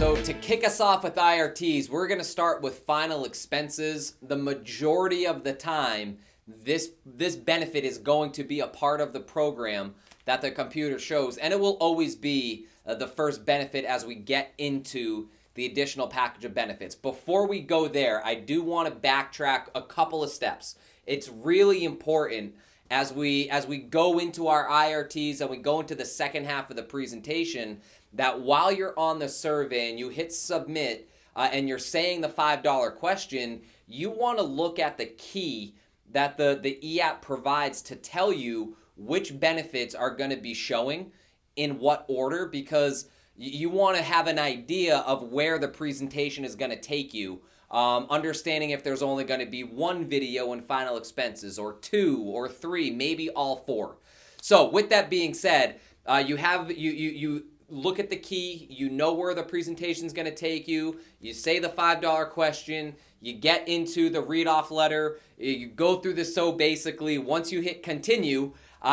So to kick us off with IRTs, we're going to start with final expenses. The majority of the time, this benefit is going to be a part of the program that the computer shows, and it will always be the first benefit as we get into the additional package of benefits. Before we go there, I do want to backtrack a couple of steps. It's really important as we go into our IRTs and we go into the second half of the presentation that while you're on the survey and you hit submit and you're saying the $5 question, you want to look at the key that the e-app provides to tell you which benefits are going to be showing in what order, because you want to have an idea of where the presentation is going to take you. Understanding if there's only going to be one video in final expenses, or two, or three, maybe all four. So with that being said, you look at the key, you know where the presentation is going to take you, you say the $5 question, you get into the read-off letter, you go through this. So basically, once you hit continue,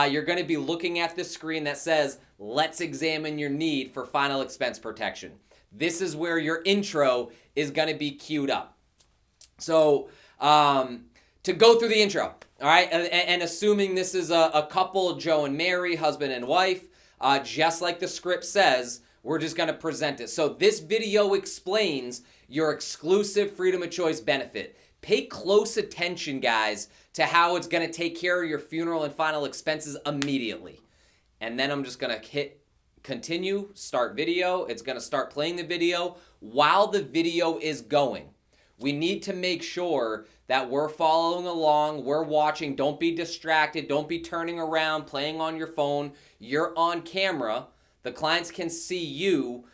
you're going to be looking at the screen that says, let's examine your need for final expense protection. This is where your intro is going to be queued up. So to go through the intro, all right, and assuming this is a couple, Joe and Mary, husband and wife, just like the script says, we're just going to present it. So this video explains your exclusive freedom of choice benefit. Pay close attention, guys, to how it's going to take care of your funeral and final expenses immediately. And then I'm just going to hit continue, start video. It's going to start playing the video. While the video is going, we need to make sure that we're following along, we're watching. Don't be distracted. Don't be turning around, playing on your phone. You're on camera. The clients can see you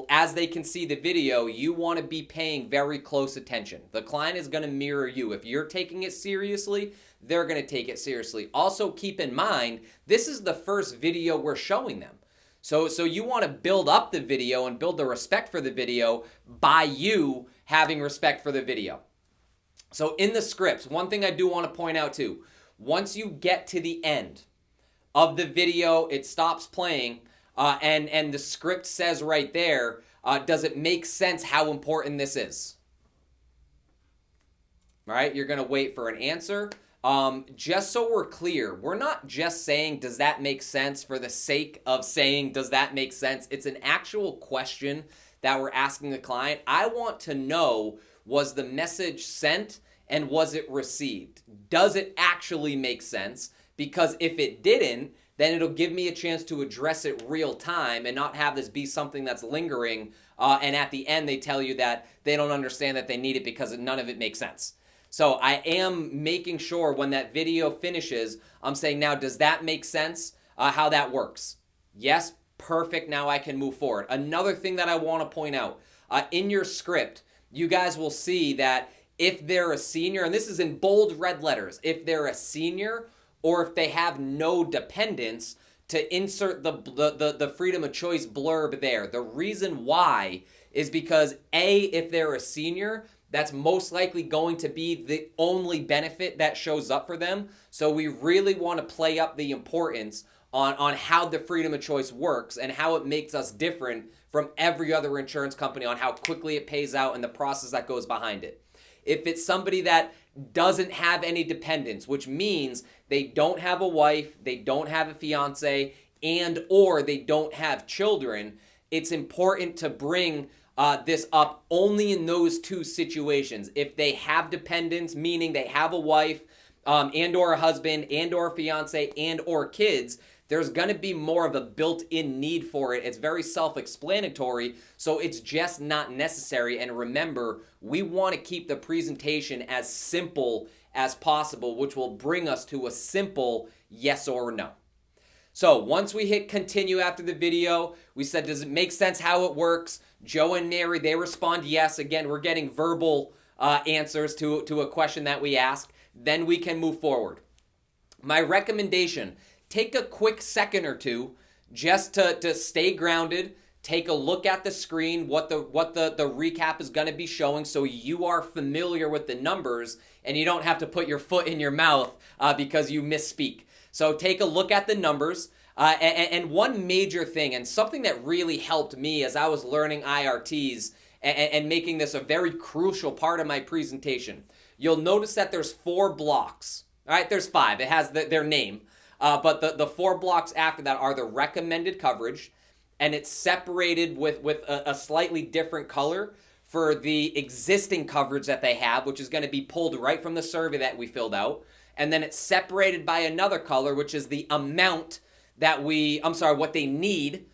as they can see the video. You want to be paying very close attention. The client is going to mirror you. If you're taking it seriously, they're going to take it seriously. Also, keep in mind, this is the first video we're showing them. So you want to build up the video and build the respect for the video by you having respect for the video. So in the scripts, one thing I do want to point out too, once you get to the end of the video, it stops playing, and the script says right there, does it make sense how important this is? All right, you're going to wait for an answer. Just so we're clear, we're not just saying, does that make sense for the sake of saying, does that make sense? It's an actual question that we're asking the client. I want to know, was the message sent and was it received? Does it actually make sense? Because if it didn't, then it'll give me a chance to address it real time and not have this be something that's lingering. And at the end, they tell you that they don't understand that they need it because none of it makes sense. So I am making sure when that video finishes, I'm saying, now, does that make sense? How that works? Yes, perfect. Now I can move forward. Another thing that I want to point out, in your script, you guys will see that if they're a senior, and this is in bold red letters, if they're a senior or if they have no dependents, to insert the freedom of choice blurb there. The reason why is because if they're a senior, that's most likely going to be the only benefit that shows up for them. So we really want to play up the importance on how the freedom of choice works and how it makes us different from every other insurance company on how quickly it pays out and the process that goes behind it. If it's somebody that doesn't have any dependents, which means they don't have a wife, they don't have a fiance, and or they don't have children, it's important to bring this up only in those two situations. If they have dependents, meaning they have a wife and or a husband and or a fiance and or kids, there's going to be more of a built-in need for it. It's very self-explanatory, so it's just not necessary. And remember, we want to keep the presentation as simple as possible, which will bring us to a simple yes or no. So once we hit continue after the video, we said, does it make sense how it works? Joe and Mary, they respond yes. Again, we're getting verbal answers to a question that we ask. Then we can move forward. My recommendation, take a quick second or two just to stay grounded. Take a look at the screen, what the recap is going to be showing, so you are familiar with the numbers and you don't have to put your foot in your mouth because you misspeak. So take a look at the numbers. And one major thing, and something that really helped me as I was learning IRTs and making this a very crucial part of my presentation, you'll notice that there's 4 blocks. All right, there's 5. It has their name. But the 4 blocks after that are the recommended coverage, and it's separated with a slightly different color for the existing coverage that they have, which is going to be pulled right from the survey that we filled out. And then it's separated by another color, which is the amount that what they need.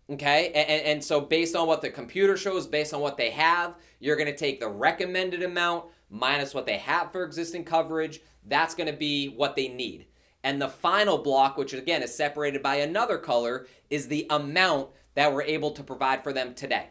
Okay, and so based on what the computer shows, based on what they have, you're going to take the recommended amount minus what they have for existing coverage. That's going to be what they need. And the final block, which again is separated by another color, is the amount that we're able to provide for them today.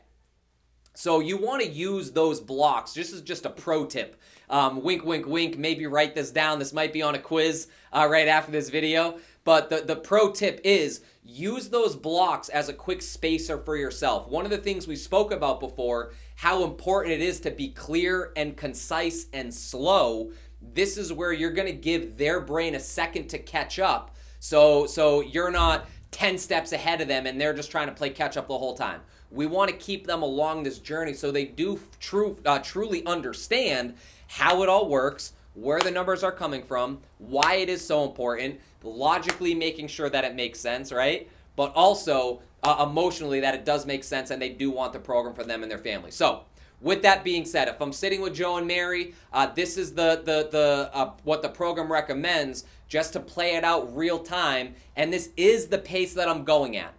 So you want to use those blocks. This is just a pro tip. Wink, wink, wink. Maybe write this down. This might be on a quiz right after this video. But the pro tip is use those blocks as a quick spacer for yourself. One of the things we spoke about before, how important it is to be clear and concise and slow. This is where you're going to give their brain a second to catch up. So you're not 10 steps ahead of them and they're just trying to play catch up the whole time. We want to keep them along this journey so they do truly understand how it all works, where the numbers are coming from, why it is so important, logically making sure that it makes sense, right? But also emotionally that it does make sense and they do want the program for them and their family. So with that being said, if I'm sitting with Joe and Mary, this is the what the program recommends, just to play it out real time, and this is the pace that I'm going at.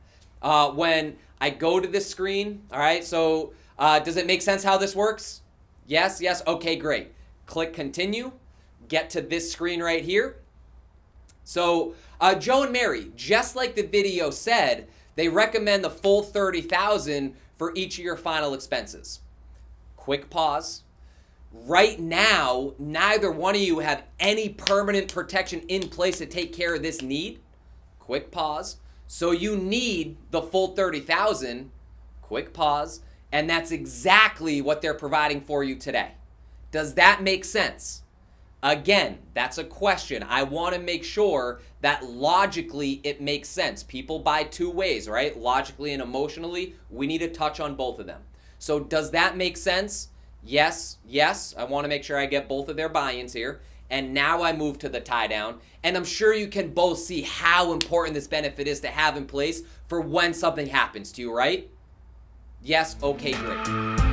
When I go to this screen, all right, so does it make sense how this works? Yes, okay, great. Click continue, get to this screen right here. So Joe and Mary, just like the video said, they recommend the full $30,000 for each of your final expenses. Quick pause. Right now, neither one of you have any permanent protection in place to take care of this need. Quick pause. So you need the full $30,000. Quick pause. And that's exactly what they're providing for you today. Does that make sense? Again, that's a question. I want to make sure that logically it makes sense. People buy 2 ways, right? Logically and emotionally. We need to touch on both of them. So does that make sense? Yes. I want to make sure I get both of their buy-ins here. And now I move to the tie down. And I'm sure you can both see how important this benefit is to have in place for when something happens to you, right? Yes, okay, great.